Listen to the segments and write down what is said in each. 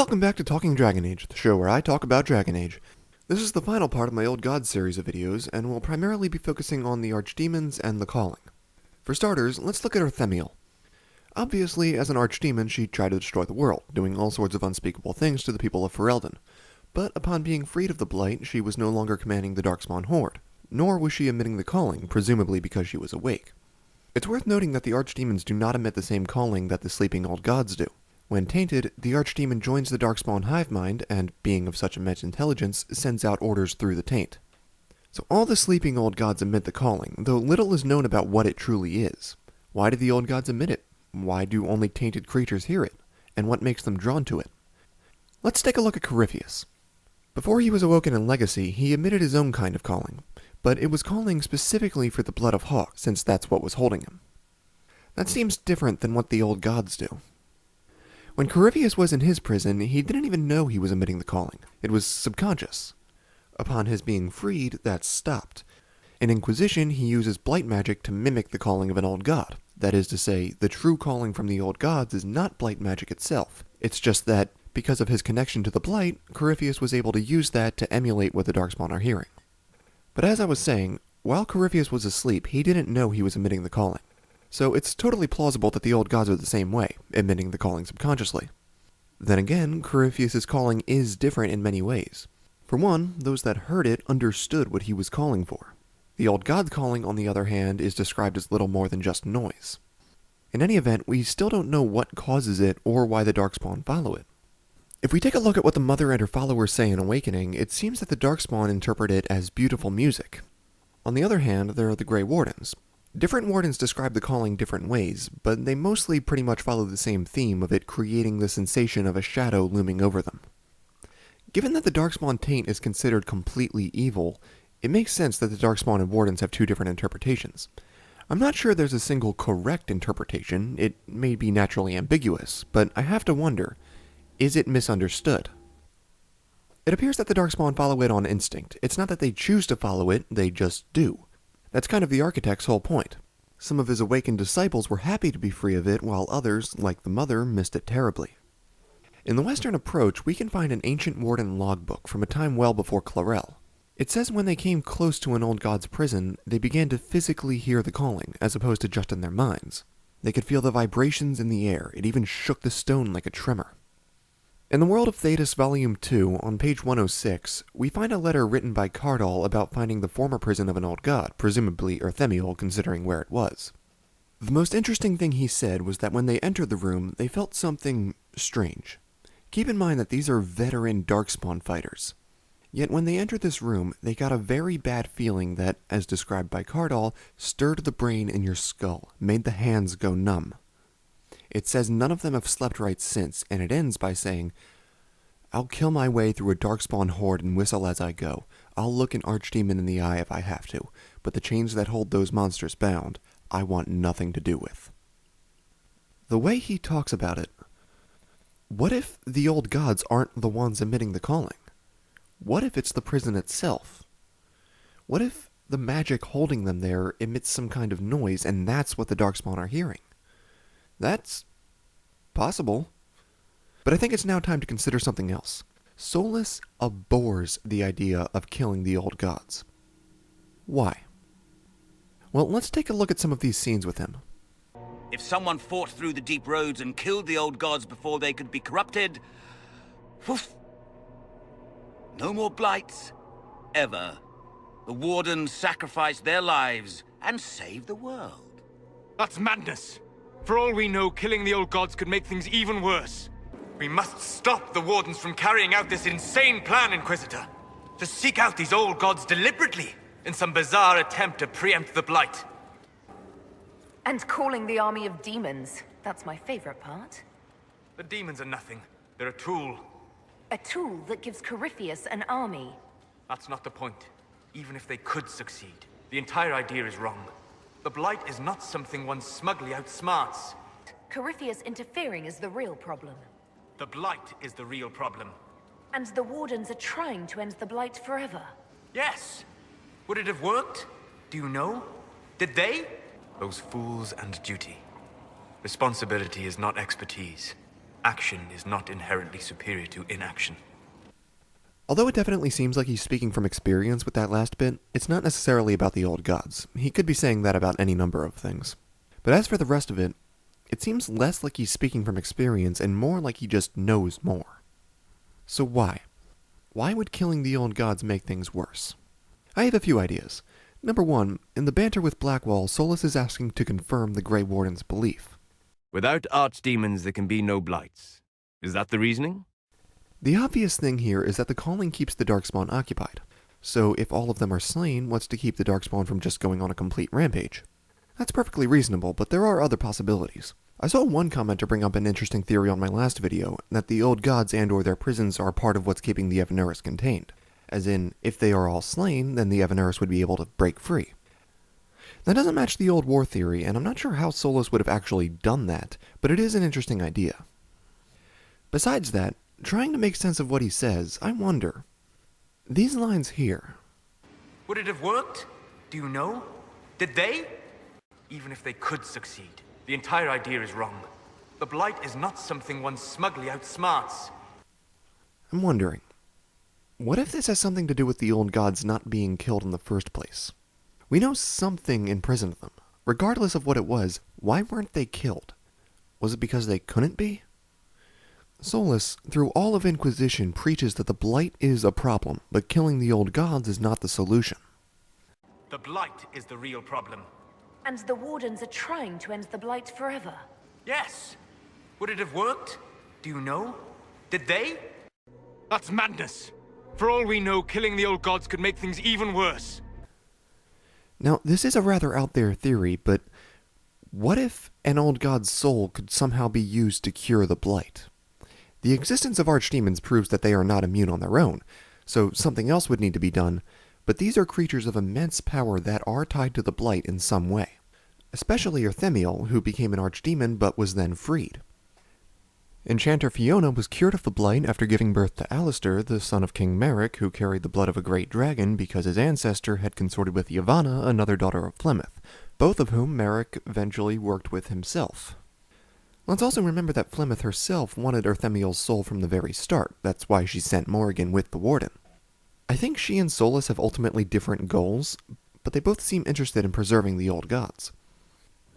Welcome back to Talking Dragon Age, the show where I talk about Dragon Age. This is the final part of my Old Gods series of videos, and will primarily be focusing on the Archdemons and the Calling. For starters, let's look at Fen'Harel. Obviously, as an Archdemon, she tried to destroy the world, doing all sorts of unspeakable things to the people of Ferelden. But upon being freed of the Blight, she was no longer commanding the Darkspawn Horde, nor was she emitting the Calling, presumably because she was awake. It's worth noting that the Archdemons do not emit the same calling that the sleeping Old Gods do. When tainted, the Archdemon joins the Darkspawn hive mind, and, being of such immense intelligence, sends out orders through the taint. So all the sleeping Old Gods emit the calling, though little is known about what it truly is. Why do the Old Gods emit it? Why do only tainted creatures hear it? And what makes them drawn to it? Let's take a look at Corypheus. Before he was awoken in Legacy, he emitted his own kind of calling, but it was calling specifically for the blood of Hawks, since that's what was holding him. That seems different than what the Old Gods do. When Corypheus was in his prison, he didn't even know he was emitting the calling. It was subconscious. Upon his being freed, that stopped. In Inquisition, he uses Blight magic to mimic the calling of an Old God. That is to say, the true calling from the Old Gods is not Blight magic itself. It's just that, because of his connection to the Blight, Corypheus was able to use that to emulate what the Darkspawn are hearing. But as I was saying, while Corypheus was asleep, he didn't know he was emitting the calling. So it's totally plausible that the Old Gods are the same way, emitting the calling subconsciously. Then again, Corypheus' calling is different in many ways. For one, those that heard it understood what he was calling for. The Old God's calling, on the other hand, is described as little more than just noise. In any event, we still don't know what causes it or why the Darkspawn follow it. If we take a look at what the Mother and her followers say in Awakening, it seems that the Darkspawn interpret it as beautiful music. On the other hand, there are the Grey Wardens. Different Wardens describe the calling different ways, but they mostly pretty much follow the same theme of it creating the sensation of a shadow looming over them. Given that the Darkspawn taint is considered completely evil, it makes sense that the Darkspawn and Wardens have two different interpretations. I'm not sure there's a single correct interpretation, it may be naturally ambiguous, but I have to wonder, is it misunderstood? It appears that the Darkspawn follow it on instinct. It's not that they choose to follow it, they just do. That's kind of the Architect's whole point. Some of his awakened disciples were happy to be free of it, while others, like the Mother, missed it terribly. In the Western Approach, we can find an ancient Warden logbook from a time well before Clarel. It says when they came close to an Old God's prison, they began to physically hear the calling, as opposed to just in their minds. They could feel the vibrations in the air, it even shook the stone like a tremor. In the World of Thetis Volume 2, on page 106, we find a letter written by Cardal about finding the former prison of an Old God, presumably Fen'Harel, considering where it was. The most interesting thing he said was that when they entered the room, they felt something strange. Keep in mind that these are veteran Darkspawn fighters. Yet when they entered this room, they got a very bad feeling that, as described by Cardal, stirred the brain in your skull, made the hands go numb. It says none of them have slept right since, and it ends by saying, "I'll kill my way through a Darkspawn horde and whistle as I go. I'll look an Archdemon in the eye if I have to, but the chains that hold those monsters bound, I want nothing to do with." The way he talks about it, what if the Old Gods aren't the ones emitting the calling? What if it's the prison itself? What if the magic holding them there emits some kind of noise, and that's what the Darkspawn are hearing? That's possible. But I think it's now time to consider something else. Solas abhors the idea of killing the Old Gods. Why? Well, let's take a look at some of these scenes with him. If someone fought through the deep roads and killed the Old Gods before they could be corrupted, woof, no more blights, ever. The Wardens sacrificed their lives and saved the world. That's madness. For all we know, killing the Old Gods could make things even worse. We must stop the Wardens from carrying out this insane plan, Inquisitor. To seek out these Old Gods deliberately, in some bizarre attempt to preempt the Blight. And calling the army of demons. That's my favorite part. The demons are nothing. They're a tool. A tool that gives Corypheus an army. That's not the point. Even if they could succeed, the entire idea is wrong. The Blight is not something one smugly outsmarts. Corypheus interfering is the real problem. The Blight is the real problem. And the Wardens are trying to end the Blight forever. Yes! Would it have worked? Do you know? Did they? Those fools and duty. Responsibility is not expertise. Action is not inherently superior to inaction. Although it definitely seems like he's speaking from experience with that last bit, it's not necessarily about the old gods. He could be saying that about any number of things. But as for the rest of it, it seems less like he's speaking from experience and more like he just knows more. So why? Why would killing the old gods make things worse? I have a few ideas. Number one, in the banter with Blackwall, Solas is asking to confirm the Grey Warden's belief. Without Archdemons, there can be no Blights. Is that the reasoning? The obvious thing here is that the calling keeps the Darkspawn occupied. So if all of them are slain, what's to keep the Darkspawn from just going on a complete rampage? That's perfectly reasonable, but there are other possibilities. I saw one commenter bring up an interesting theory on my last video, that the old gods and or their prisons are part of what's keeping the Evanuris contained. As in, if they are all slain, then the Evanuris would be able to break free. That doesn't match the old war theory, and I'm not sure how Solas would have actually done that, but it is an interesting idea. Besides that, trying to make sense of what he says, I wonder. These lines here. Would it have worked? Do you know? Did they? Even if they could succeed, the entire idea is wrong. The Blight is not something one smugly outsmarts. I'm wondering, what if this has something to do with the old gods not being killed in the first place? We know something imprisoned them. Regardless of what it was, why weren't they killed? Was it because they couldn't be? Solas, through all of Inquisition, preaches that the Blight is a problem, but killing the old gods is not the solution. The Blight is the real problem. And the Wardens are trying to end the Blight forever. Yes. Would it have worked? Do you know? Did they? That's madness. For all we know, killing the old gods could make things even worse. Now, this is a rather out there theory, but what if an old god's soul could somehow be used to cure the Blight? The existence of Archdemons proves that they are not immune on their own, so something else would need to be done, but these are creatures of immense power that are tied to the Blight in some way. Especially Fen'Harel, who became an Archdemon but was then freed. Enchanter Fiona was cured of the Blight after giving birth to Alistair, the son of King Merrick, who carried the blood of a great dragon because his ancestor had consorted with Yavanna, another daughter of Flemeth, both of whom Merrick eventually worked with himself. Let's also remember that Flemeth herself wanted Fen'Harel's soul from the very start. That's why she sent Morrigan with the Warden. I think she and Solas have ultimately different goals, but they both seem interested in preserving the old gods.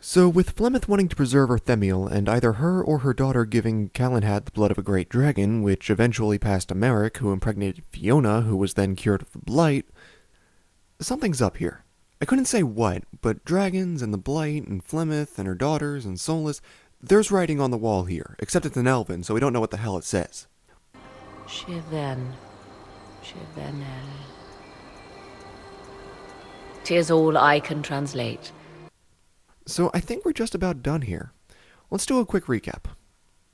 So, with Flemeth wanting to preserve Fen'Harel, and either her or her daughter giving Calenhad the blood of a great dragon, which eventually passed to Merrick, who impregnated Fiona, who was then cured of the Blight, something's up here. I couldn't say what, but dragons and the Blight and Flemeth and her daughters and Solas, there's writing on the wall here, except it's in Elven, so we don't know what the hell it says. Shiven. 'Tis all I can translate. So I think we're just about done here. Let's do a quick recap.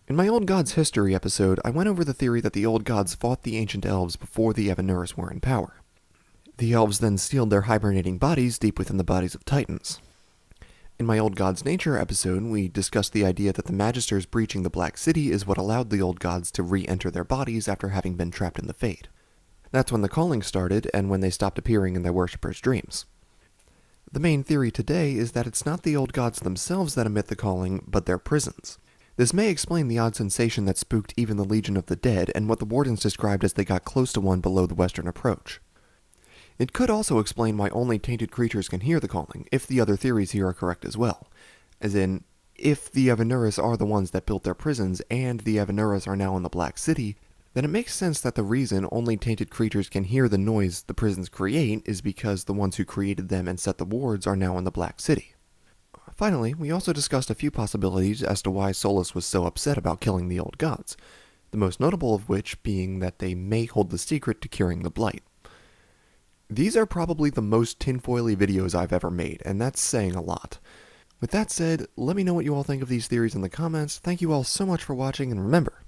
In my Old Gods History episode, I went over the theory that the Old Gods fought the ancient elves before the Evanuris were in power. The elves then sealed their hibernating bodies deep within the bodies of titans. In my Old Gods Nature episode, we discussed the idea that the Magisters breaching the Black City is what allowed the Old Gods to re-enter their bodies after having been trapped in the Fade. That's when the calling started, and when they stopped appearing in their worshippers' dreams. The main theory today is that it's not the old gods themselves that emit the calling, but their prisons. This may explain the odd sensation that spooked even the Legion of the Dead, and what the Wardens described as they got close to one below the western approach. It could also explain why only tainted creatures can hear the calling, if the other theories here are correct as well. As in, if the Evanuris are the ones that built their prisons, and the Evanuris are now in the Black City, then it makes sense that the reason only tainted creatures can hear the noise the prisons create is because the ones who created them and set the wards are now in the Black City. Finally, we also discussed a few possibilities as to why Solas was so upset about killing the old gods, the most notable of which being that they may hold the secret to curing the Blight. These are probably the most tinfoily videos I've ever made, and that's saying a lot. With that said, let me know what you all think of these theories in the comments. Thank you all so much for watching, and remember,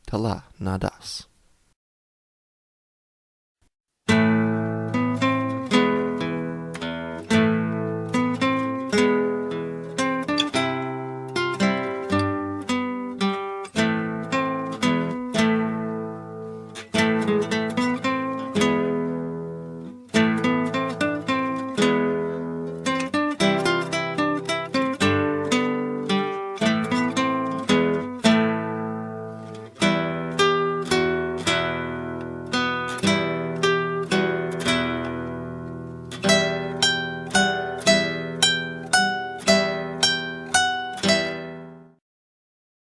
Tala Nadas.